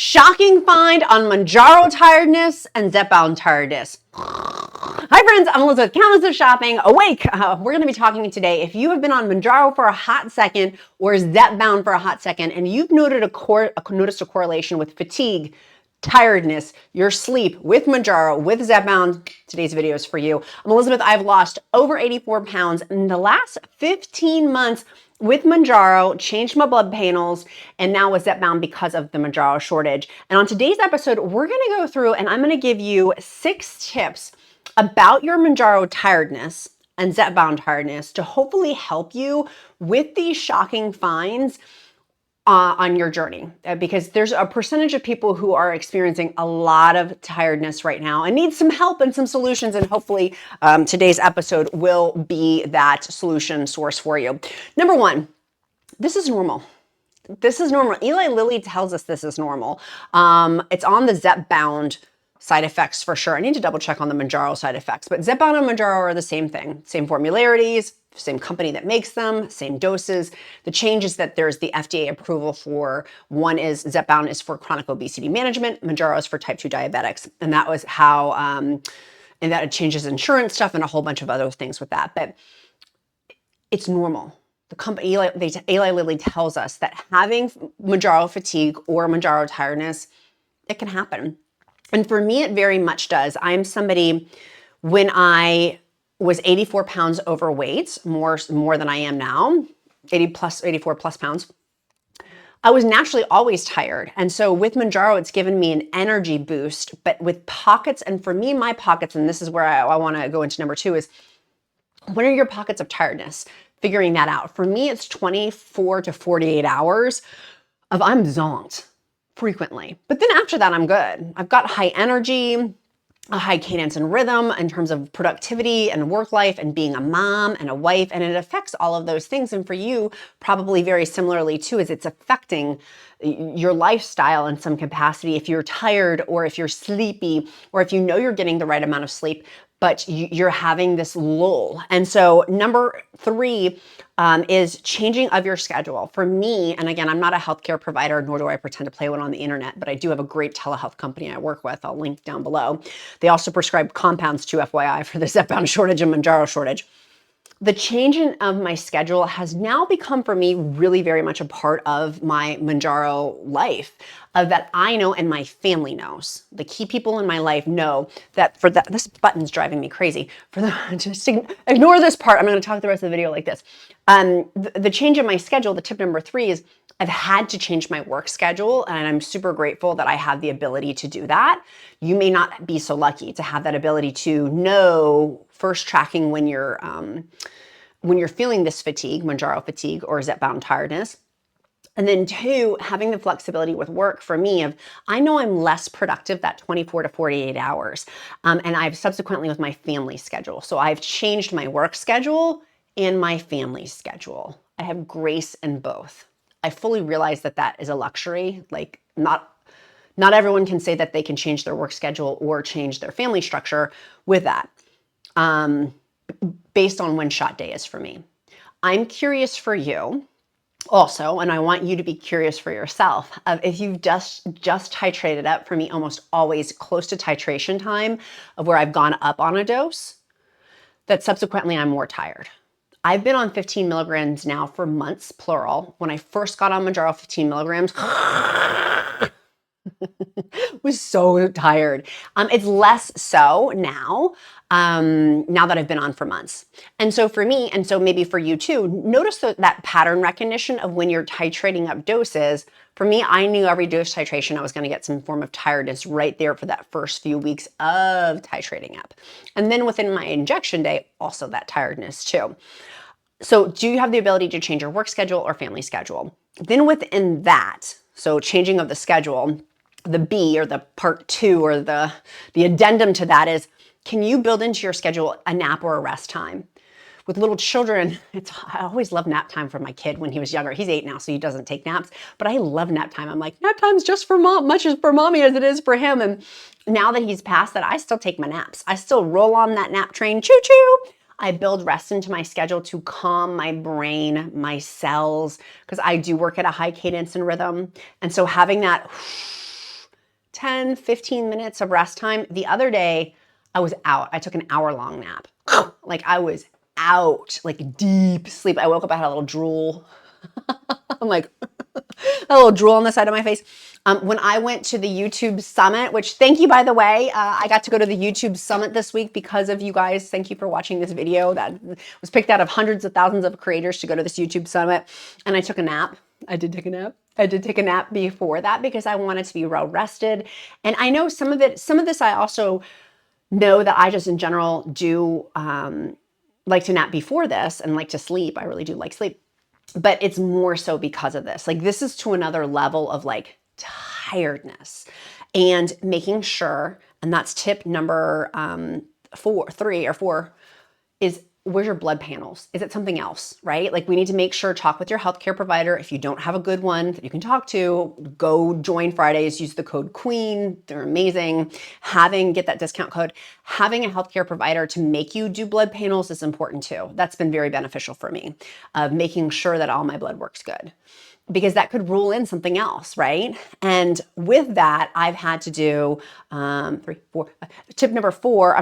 Shocking find on Mounjaro Tiredness and Zepbound Tiredness. Hi friends, I'm Elizabeth, Countess of Shopping, awake. We're going to be talking today. If you have been on Mounjaro for a hot second or Zepbound for a hot second, and you've noticed a correlation with fatigue, tiredness, your sleep with Mounjaro, with Zepbound, today's video is for you. I'm Elizabeth. I've lost over 84 pounds in the last 15 months with Mounjaro, changed my blood panels, and now with Zepbound because of the Mounjaro shortage. And on today's episode, we're going to go through and I'm going to give you 6 tips about your Mounjaro tiredness and Zepbound tiredness to hopefully help you with these shocking finds on your journey, because there's a percentage of people who are experiencing a lot of tiredness right now and need some help and some solutions, and hopefully today's episode will be that solution source for you. Number 1, this is normal. This is normal. Eli Lilly tells us this is normal. It's on the Zepbound side effects for sure. I need to double check on the Mounjaro side effects, but Zepbound and Mounjaro are the same thing, same formularities, same company that makes them, same doses. The change is that there's the FDA approval for, one is Zepbound is for chronic obesity management, Mounjaro is for type 2 diabetics. And that was how, and that it changes insurance stuff and a whole bunch of other things with that. But it's normal. The company, Eli Lilly tells us that having Mounjaro fatigue or Mounjaro tiredness, it can happen. And for me, it very much does. I'm somebody, when I was 84 pounds overweight, more than I am now, 84 plus pounds, I was naturally always tired. And so with Mounjaro, it's given me an energy boost, but with pockets, and for me, my pockets, and this is where I want to go into number 2, is what are your pockets of tiredness? Figuring that out. For me, it's 24 to 48 hours of I'm zonked frequently. But then after that, I'm good. I've got high energy, a high cadence and rhythm in terms of productivity and work life and being a mom and a wife, and it affects all of those things. And for you, probably very similarly too, is it's affecting your lifestyle in some capacity if you're tired or if you're sleepy or if you know you're getting the right amount of sleep, but you're having this lull. And so number 3 is changing of your schedule. For me, and again, I'm not a healthcare provider, nor do I pretend to play one on the internet, but I do have a great telehealth company I work with. I'll link down below. They also prescribe compounds too, FYI, for the Zepbound shortage and Mounjaro shortage. The change of my schedule has now become for me really very much a part of my Mounjaro life, that I know and my family knows. The key people in my life know that for that, this button's driving me crazy. Just ignore this part. I'm going to talk the rest of the video like this. The change in my schedule, the tip number 3 is I've had to change my work schedule, and I'm super grateful that I have the ability to do that. You may not be so lucky to have that ability to know first tracking when you're feeling this fatigue, Mounjaro fatigue or Zepbound tiredness. And then 2, having the flexibility with work for me of, I know I'm less productive that 24 to 48 hours. And I've subsequently with my family schedule. So I've changed my work schedule and my family schedule. I have grace in both. I fully realize that that is a luxury. Like not everyone can say that they can change their work schedule or change their family structure with that. Based on when shot day is for me. I'm curious for you also, and I want you to be curious for yourself, of if you've just titrated up, for me almost always close to titration time of where I've gone up on a dose, that subsequently I'm more tired. I've been on 15 milligrams now for months, plural. When I first got on Mounjaro 15 milligrams, was so tired. It's less so now, now that I've been on for months. And so for me, and so maybe for you too, notice that pattern recognition of when you're titrating up doses. For me, I knew every dose titration, I was going to get some form of tiredness right there for that first few weeks of titrating up. And then within my injection day, also that tiredness too. So do you have the ability to change your work schedule or family schedule? Then within that, so changing of the schedule, the B or the part 2 or the addendum to that is, can you build into your schedule a nap or a rest time? With little children, I always love nap time for my kid when he was younger. He's 8 now, so he doesn't take naps, but I love nap time. I'm like, nap time's just for mom, much as for mommy as it is for him. And now that he's past that, I still take my naps. I still roll on that nap train, choo-choo. I build rest into my schedule to calm my brain, my cells, because I do work at a high cadence and rhythm. And so having that 10, 15 minutes of rest time. The other day, I was out. I took an hour-long nap. Like I was out, like deep sleep. I woke up, I had a little drool. I'm like, a little drool on the side of my face. When I went to the YouTube Summit, which thank you, by the way, I got to go to the YouTube Summit this week because of you guys. Thank you for watching this video that was picked out of hundreds of thousands of creators to go to this YouTube Summit. And I took a nap. I did take a nap. I did take a nap before that because I wanted to be well rested. And I know some of this I also know that I just in general do like to nap before this and like to sleep. I really do like sleep. But it's more so because of this. Like this is to another level of like tiredness and making sure, and that's tip number 3 or 4 is where's your blood panels? Is it something else, right? Like we need to make sure, talk with your healthcare provider. If you don't have a good one that you can talk to, go join Fridays, use the code QUEEN. They're amazing. Get that discount code. Having a healthcare provider to make you do blood panels is important too. That's been very beneficial for me, of making sure that all my blood works good, because that could rule in something else, right? And with that, I've had to do 3, 4. Tip number 4.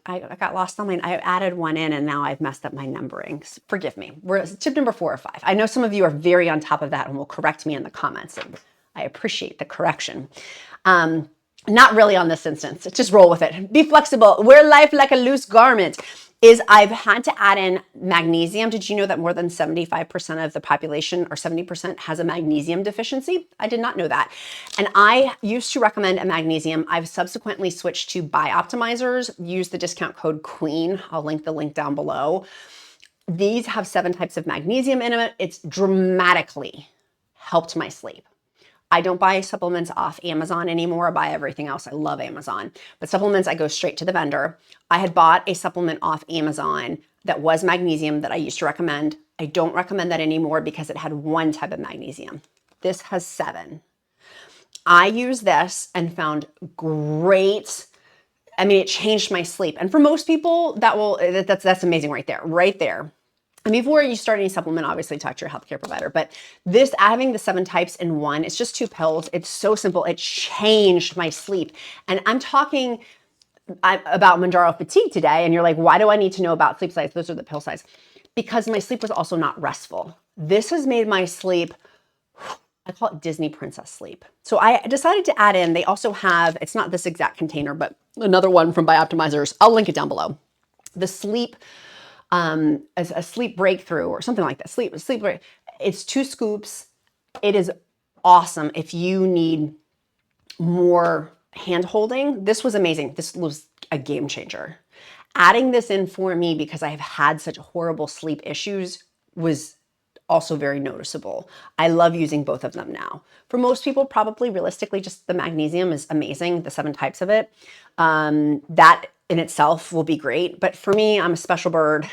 I got lost on mine. I added one in and now I've messed up my numbering. Forgive me. We're tip number 4 or 5. I know some of you are very on top of that and will correct me in the comments. And I appreciate the correction. Not really on this instance. Just roll with it. Be flexible. Wear life like a loose garment. I've had to add in magnesium. Did you know that more than 75% of the population, or 70%, has a magnesium deficiency? I did not know that. And I used to recommend a magnesium. I've subsequently switched to Bioptimizers. Use the discount code QUEEN. I'll link the link down below. These have 7 types of magnesium in it. It's dramatically helped my sleep. I don't buy supplements off Amazon anymore. I buy everything else. I love Amazon. But supplements, I go straight to the vendor. I had bought a supplement off Amazon that was magnesium that I used to recommend. I don't recommend that anymore because it had 1 type of magnesium. This has 7. I used this and found great, it changed my sleep. And for most people, that's amazing right there, right there. And before you start any supplement, obviously talk to your healthcare provider. But this, having the 7 types in one, it's just 2 pills. It's so simple. It changed my sleep. And I'm talking about Mounjaro fatigue today. And you're like, why do I need to know about sleep size? Those are the pill size. Because my sleep was also not restful. This has made my sleep, I call it Disney princess sleep. So I decided to add in, they also have, it's not this exact container, but another one from Bioptimizers. I'll link it down below. The sleep, a sleep breakthrough or something like that. Sleep break. It's 2 scoops. It is awesome if you need more hand holding. This was amazing. This was a game changer. Adding this in for me, because I have had such horrible sleep issues, was also very noticeable. I love using both of them now. For most people, probably realistically, just the magnesium is amazing, the 7 types of it. That in itself will be great. But for me, I'm a special bird,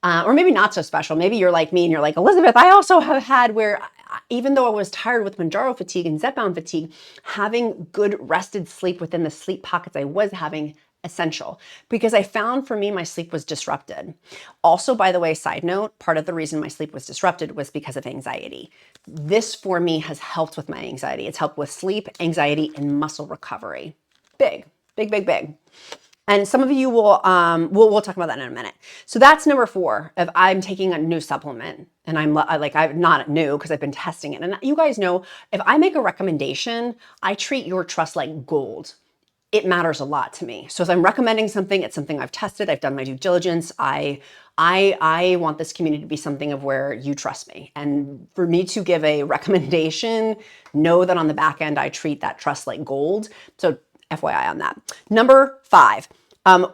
or maybe not so special. Maybe you're like me and you're like, Elizabeth, I also have had where, even though I was tired with Mounjaro fatigue and Zepbound fatigue, having good rested sleep within the sleep pockets I was having, essential, because I found for me, my sleep was disrupted. Also, by the way, side note, part of the reason my sleep was disrupted was because of anxiety. This for me has helped with my anxiety. It's helped with sleep, anxiety, and muscle recovery. Big, big, big, big. And some of you will, we'll talk about that in a minute. So that's number 4. If I'm taking a new supplement, and I'm not new because I've been testing it. And you guys know, if I make a recommendation, I treat your trust like gold. It matters a lot to me. So if I'm recommending something, it's something I've tested, I've done my due diligence. I want this community to be something of where you trust me. And for me to give a recommendation, know that on the back end, I treat that trust like gold. So FYI on that. Number 5,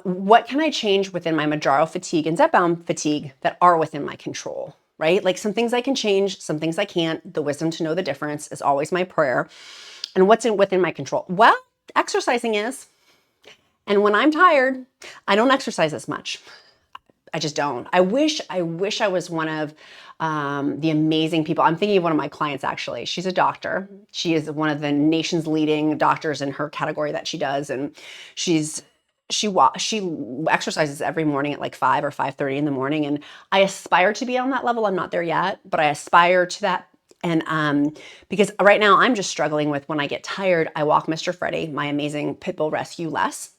what can I change within my Mounjaro fatigue and Zepbound fatigue that are within my control, right? Like some things I can change, some things I can't. The wisdom to know the difference is always my prayer. And what's within my control? Well, exercising is. And when I'm tired, I don't exercise as much. I just don't. I wish I was one of the amazing people. I'm thinking of one of my clients, actually. She's a doctor. She is one of the nation's leading doctors in her category that she does. And she exercises every morning at like 5 or 5:30 in the morning. And I aspire to be on that level. I'm not there yet, but I aspire to that. And because right now I'm just struggling with when I get tired, I walk Mr. Freddie, my amazing pit bull rescue, less.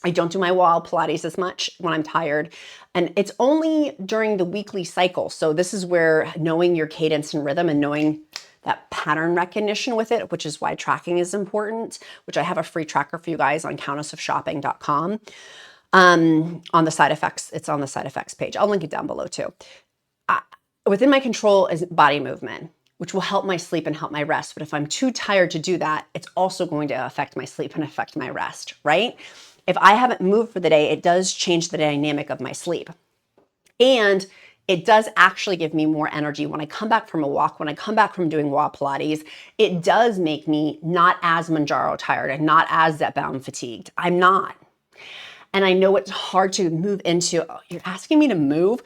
I don't do my wall Pilates as much when I'm tired. And it's only during the weekly cycle. So this is where knowing your cadence and rhythm and knowing that pattern recognition with it, which is why tracking is important, which I have a free tracker for you guys on countessofshopping.com. On the side effects, it's on the side effects page. I'll link it down below too. Within my control is body movement, which will help my sleep and help my rest. But if I'm too tired to do that, it's also going to affect my sleep and affect my rest, right? If I haven't moved for the day, it does change the dynamic of my sleep. And it does actually give me more energy when I come back from a walk, when I come back from doing wall Pilates. It does make me not as Mounjaro tired and not as Zepbound fatigued. I'm not. And I know it's hard to move into, oh, you're asking me to move?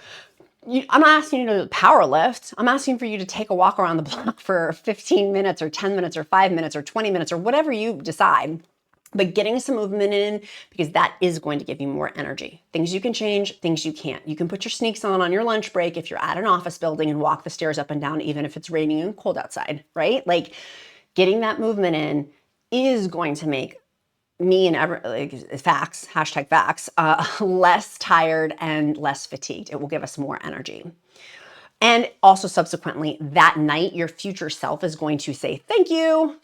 I'm not asking you to power lift. I'm asking for you to take a walk around the block for 15 minutes or 10 minutes or 5 minutes or 20 minutes or whatever you decide. But getting some movement in, because that is going to give you more energy. Things you can change, things you can't. You can put your sneaks on your lunch break if you're at an office building and walk the stairs up and down, even if it's raining and cold outside, right? Like getting that movement in is going to make me and facts, hashtag facts, less tired and less fatigued. It will give us more energy. And also subsequently that night, your future self is going to say, thank you,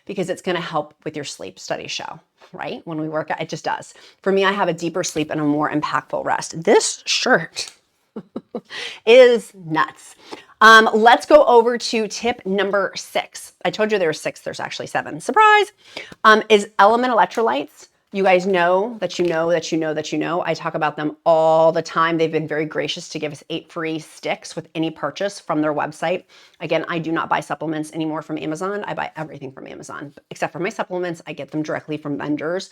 because it's going to help with your sleep. Studies show, right? When we work out, it just does. For me, I have a deeper sleep and a more impactful rest. This shirt is nuts. Let's go over to tip number 6. I told you there were 6, there's actually 7. Surprise! Is LMNT electrolytes. You guys know that you know. I talk about them all the time. They've been very gracious to give us 8 free sticks with any purchase from their website. Again, I do not buy supplements anymore from Amazon. I buy everything from Amazon, except for my supplements. I get them directly from vendors.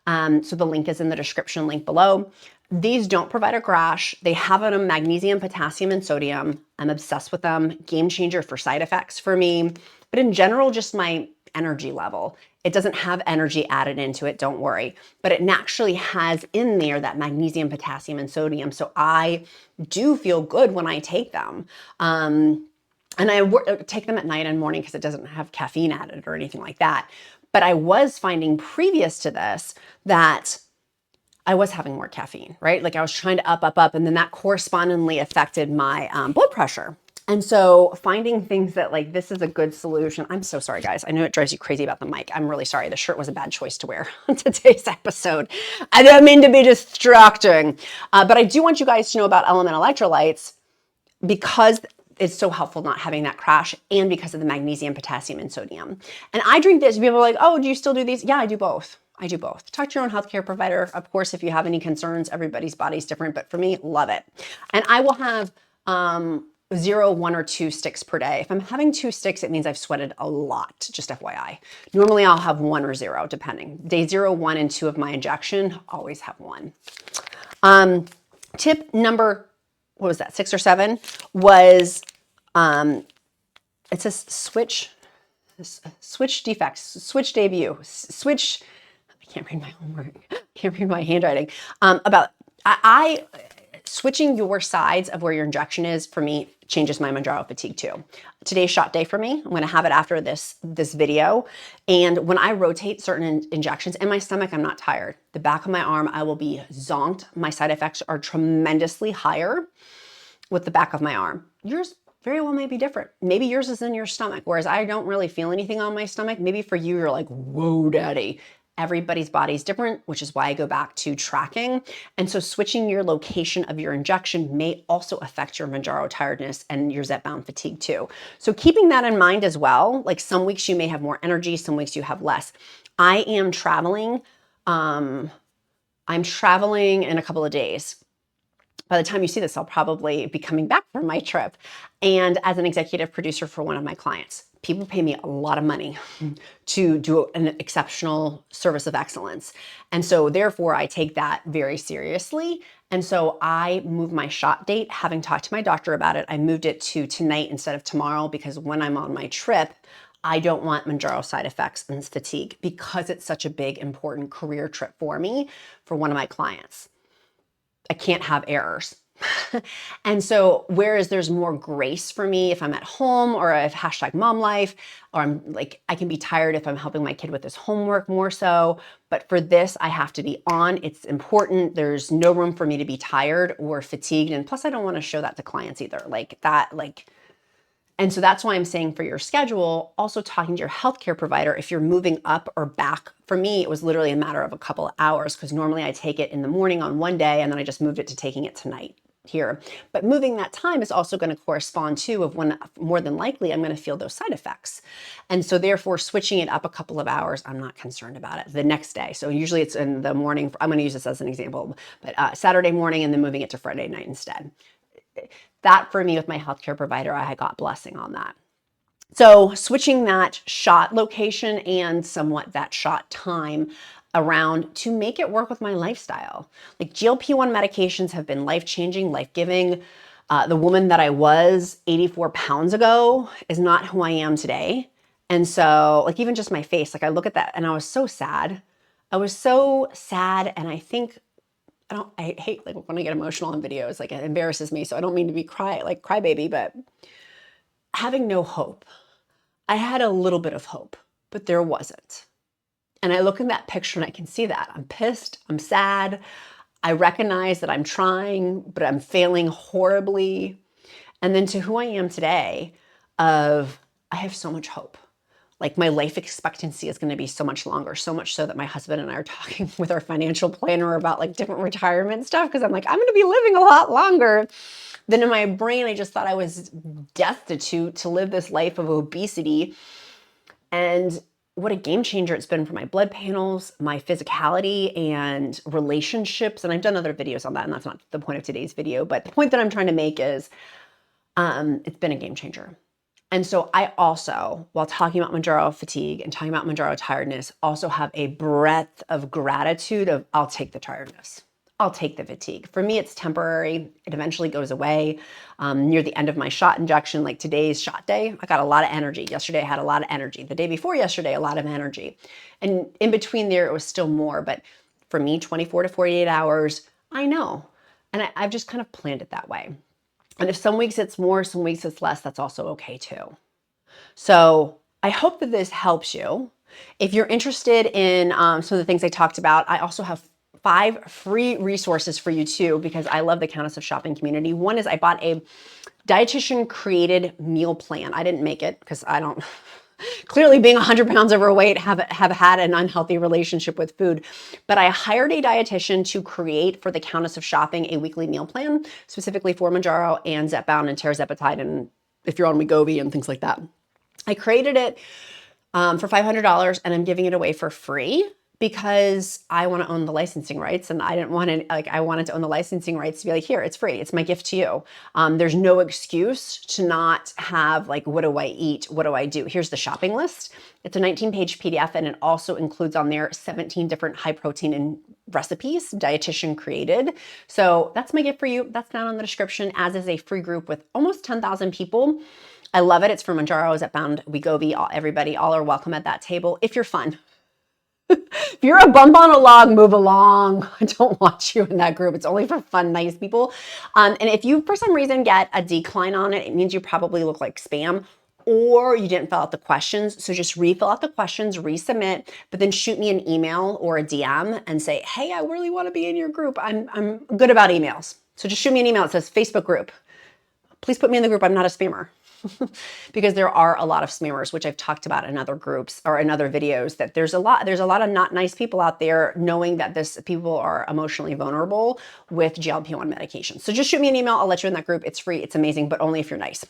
So the link is in the description link below. These don't provide a crash. They have them magnesium, potassium, and sodium. I'm obsessed with them. Game changer for side effects for me. But in general, just my energy level. It doesn't have energy added into it, don't worry. But it naturally has in there that magnesium, potassium, and sodium. So I do feel good when I take them. And I take them at night and morning because it doesn't have caffeine added or anything like that. But I was finding previous to this that I was having more caffeine, right? Like I was trying to up, and then that correspondingly affected my blood pressure. And so finding things that like, this is a good solution. I'm so sorry, guys. I know it drives you crazy about the mic. I'm really sorry. The shirt was a bad choice to wear on today's episode. I don't mean to be distracting, but I do want you guys to know about LMNT electrolytes because it's so helpful not having that crash and because of the magnesium, potassium, and sodium. And I drink this. People are like, oh, do you still do these? Yeah, I do both. I do both. Talk to your own healthcare provider. Of course, if you have any concerns, everybody's body's different, but for me, love it. And I will have 0, 1, or 2 sticks per day. If I'm having 2 sticks, it means I've sweated a lot, just FYI. Normally I'll have 1 or 0, depending. Day 0, 1, and 2 of my injection, always have 1. Tip number, what was that, 6 or 7, was, it says switch defects, switch debut, switch, I can't read my homework, can't read my handwriting, switching your sides of where your injection is, for me, changes my Mounjaro fatigue too. Today's shot day for me. I'm going to have it after this video. And when I rotate certain injections in my stomach, I'm not tired. The back of my arm, I will be zonked. My side effects are tremendously higher with the back of my arm. Yours very well may be different. Maybe yours is in your stomach, whereas I don't really feel anything on my stomach. Maybe for you, you're like, whoa, daddy. Everybody's body's different, which is why I go back to tracking. And so switching your location of your injection may also affect your Mounjaro tiredness and your Zepbound fatigue too. So keeping that in mind as well, like some weeks you may have more energy, some weeks you have less. I am traveling. I'm traveling in a couple of days. By the time you see this, I'll probably be coming back from my trip. And as an executive producer for one of my clients, people pay me a lot of money to do an exceptional service of excellence. And so therefore I take that very seriously. And so I moved my shot date, having talked to my doctor about it. I moved it to tonight instead of tomorrow because when I'm on my trip, I don't want Mounjaro side effects and fatigue because it's such a big, important career trip for me for one of my clients. I can't have errors. And so whereas there's more grace for me if I'm at home or if #momlife, or I'm like, I can be tired if I'm helping my kid with his homework more so. But for this, I have to be on. It's important. There's no room for me to be tired or fatigued. And plus I don't want to show that to clients either. And so that's why I'm saying for your schedule, also talking to your healthcare provider, if you're moving up or back. For me, it was literally a matter of a couple of hours because normally I take it in the morning on one day and then I just moved it to taking it tonight here. But moving that time is also going to correspond to of when more than likely I'm going to feel those side effects. And so therefore switching it up a couple of hours, I'm not concerned about it the next day. So usually it's in the morning. I'm going to use this as an example, but Saturday morning and then moving it to Friday night instead. That for me with my healthcare provider, I got blessing on that. So switching that shot location and somewhat that shot time around to make it work with my lifestyle. Like GLP-1 medications have been life-changing, life-giving. The woman that I was 84 pounds ago is not who I am today. And so like even just my face, like I look at that and I was so sad. I was so sad. And I think, I hate like when I get emotional in videos, like it embarrasses me. So I don't mean to be crybaby, but having no hope. I had a little bit of hope, but there wasn't. And I look in that picture and I can see that. I'm pissed, I'm sad. I recognize that I'm trying, but I'm failing horribly. And then to who I am today I have so much hope. Like my life expectancy is going to be so much longer, so much so that my husband and I are talking with our financial planner about like different retirement stuff. Cause I'm like, I'm going to be living a lot longer. Then in my brain, I just thought I was destitute to live this life of obesity. And what a game changer it's been for my blood panels, my physicality and relationships. And I've done other videos on that and that's not the point of today's video, but the point that I'm trying to make is it's been a game changer. And so I also, while talking about Mounjaro fatigue and talking about Mounjaro tiredness, also have a breadth of gratitude of I'll take the tiredness. I'll take the fatigue. For me, it's temporary. It eventually goes away. Near the end of my shot injection, like today's shot day, I got a lot of energy. Yesterday, I had a lot of energy. The day before yesterday, a lot of energy. And in between there, it was still more. But for me, 24 to 48 hours, I know. And I've just kind of planned it that way. And if some weeks it's more, some weeks it's less, that's also okay too. So I hope that this helps you. If you're interested in some of the things I talked about, I also have 5 free resources for you too, because I love the Countess of Shopping community. One is I bought a dietitian created meal plan. I didn't make it because I don't, clearly being 100 pounds overweight, have had an unhealthy relationship with food. But I hired a dietitian to create for the Countess of Shopping a weekly meal plan, specifically for Mounjaro and Zepbound and tirzepatide, and if you're on WEGOVY and things like that. I created it for $500 and I'm giving it away for free because I want to own the licensing rights and I didn't want to, I wanted to own the licensing rights to be like, here, it's free. It's my gift to you. There's no excuse to not have like, what do I eat? What do I do? Here's the shopping list. It's a 19-page PDF and it also includes on there 17 different high protein and recipes, dietitian created. So that's my gift for you. That's down in the description, as is a free group with almost 10,000 people. I love it. It's for Mounjaro, Zepbound, WEGOVY, everybody, all are welcome at that table if you're fun. If you're a bump on a log, move along. I don't want you in that group. It's only for fun, nice people. And if you, for some reason, get a decline on it, it means you probably look like spam or you didn't fill out the questions. So just refill out the questions, resubmit, but then shoot me an email or a DM and say, hey, I really want to be in your group. I'm good about emails. So just shoot me an email. It says Facebook group. Please put me in the group. I'm not a spammer. Because there are a lot of smearers, which I've talked about in other groups or in other videos, that there's a lot of not nice people out there, knowing that people are emotionally vulnerable with GLP-1 medication. So just shoot me an email. I'll let you in that group. It's free. It's amazing, but only if you're nice.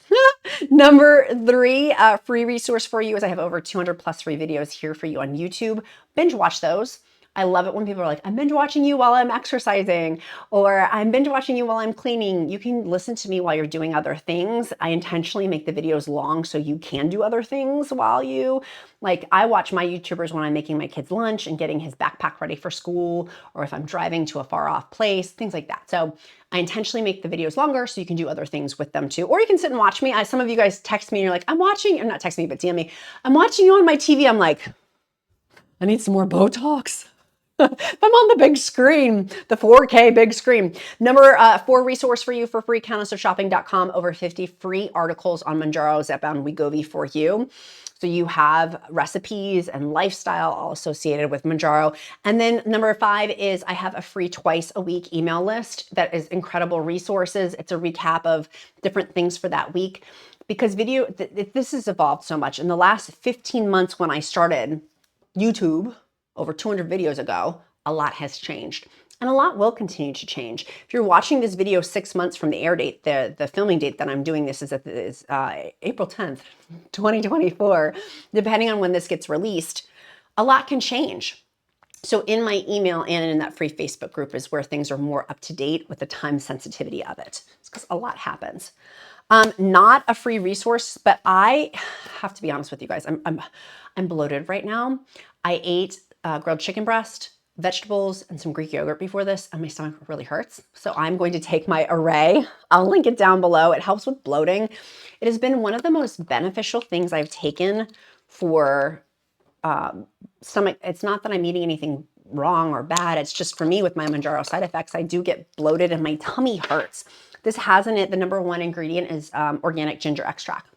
Number 3, free resource for you is I have over 200 plus free videos here for you on YouTube. Binge watch those. I love it when people are like, I'm binge watching you while I'm exercising, or I'm binge watching you while I'm cleaning. You can listen to me while you're doing other things. I intentionally make the videos long so you can do other things while you, like I watch my YouTubers when I'm making my kid's lunch and getting his backpack ready for school, or if I'm driving to a far off place, things like that. So I intentionally make the videos longer so you can do other things with them too. Or you can sit and watch me. Some of you guys text me and you're like, I'm watching, or not text me, but DM me, I'm watching you on my TV. I'm like, I need some more Botox. I'm on the big screen, the 4K big screen. Number 4 resource for you for free, countessofshopping.com. Over 50 free articles on Mounjaro, Zepbound, WEGOVY for you. So you have recipes and lifestyle all associated with Mounjaro. And then number 5 is I have a free twice a week email list that is incredible resources. It's a recap of different things for that week, because this has evolved so much. In the last 15 months when I started YouTube, over 200 videos ago, a lot has changed. And a lot will continue to change. If you're watching this video 6 months from the air date, the filming date that I'm doing this is April 10th, 2024. Depending on when this gets released, a lot can change. So in my email and in that free Facebook group is where things are more up to date with the time sensitivity of it. It's because a lot happens. Not a free resource, but I have to be honest with you guys. I'm bloated right now. I ate grilled chicken breast, vegetables, and some Greek yogurt before this, and my stomach really hurts. So I'm going to take my array. I'll link it down below. It helps with bloating. It has been one of the most beneficial things I've taken for stomach. It's not that I'm eating anything wrong or bad. It's just for me with my Mounjaro side effects, I do get bloated and my tummy hurts. This has in it, the number 1 ingredient is organic ginger extract.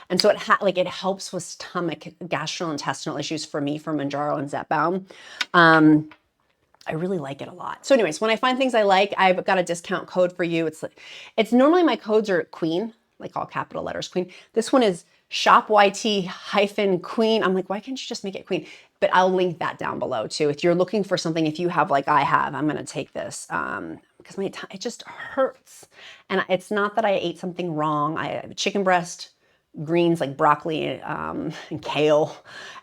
And so it helps with stomach, gastrointestinal issues for me, for Mounjaro and Zepbound. I really like it a lot. So anyways, when I find things I like, I've got a discount code for you. It's normally my codes are Queen, like all capital letters, Queen. This one is ShopYT-Queen. I'm like, why can't you just make it Queen? But I'll link that down below too. If you're looking for something, if you have like I have, I'm gonna take this because it just hurts. And it's not that I ate something wrong. I have chicken breast, greens like broccoli and kale,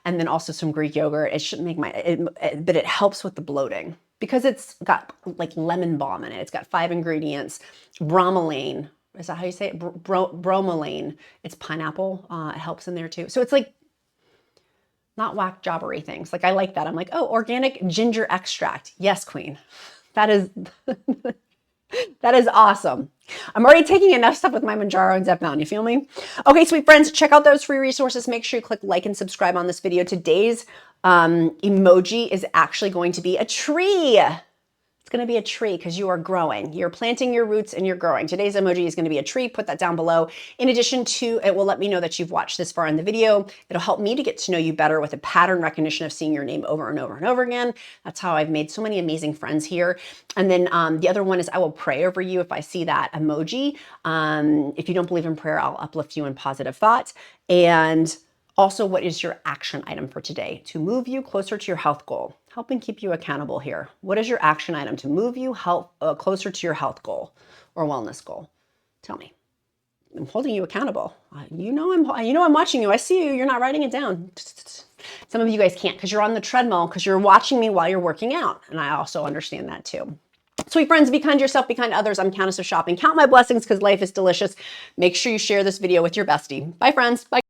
and then also some Greek yogurt. It shouldn't make but it helps with the bloating because it's got like lemon balm in it. It's got 5 ingredients. Bromelain, is that how you say it? Bromelain. It's pineapple. It helps in there too. So it's like not whack jobbery things. Like I like that. I'm like, oh, organic ginger extract. Yes, Queen. That is that is awesome. I'm already taking enough stuff with my Mounjaro and Zepbound. You feel me? Okay, sweet friends, check out those free resources. Make sure you click like and subscribe on this video. Today's emoji is actually going to be a tree. It's going to be a tree because you are growing. You're planting your roots and you're growing. Today's emoji is going to be a tree. Put that down below. In addition to, it will let me know that you've watched this far in the video. It'll help me to get to know you better with a pattern recognition of seeing your name over and over and over again. That's how I've made so many amazing friends here. And then the other one is I will pray over you if I see that emoji. If you don't believe in prayer, I'll uplift you in positive thought. And also, what is your action item for today to move you closer to your health goal? Helping keep you accountable here. What is your action item to move you closer to your health goal or wellness goal? Tell me. I'm holding you accountable. You know I'm watching you. I see you. You're not writing it down. Some of you guys can't because you're on the treadmill because you're watching me while you're working out. And I also understand that too. Sweet friends, be kind to yourself, be kind to others. I'm Countess of Shopping. Count my blessings because life is delicious. Make sure you share this video with your bestie. Bye, friends. Bye.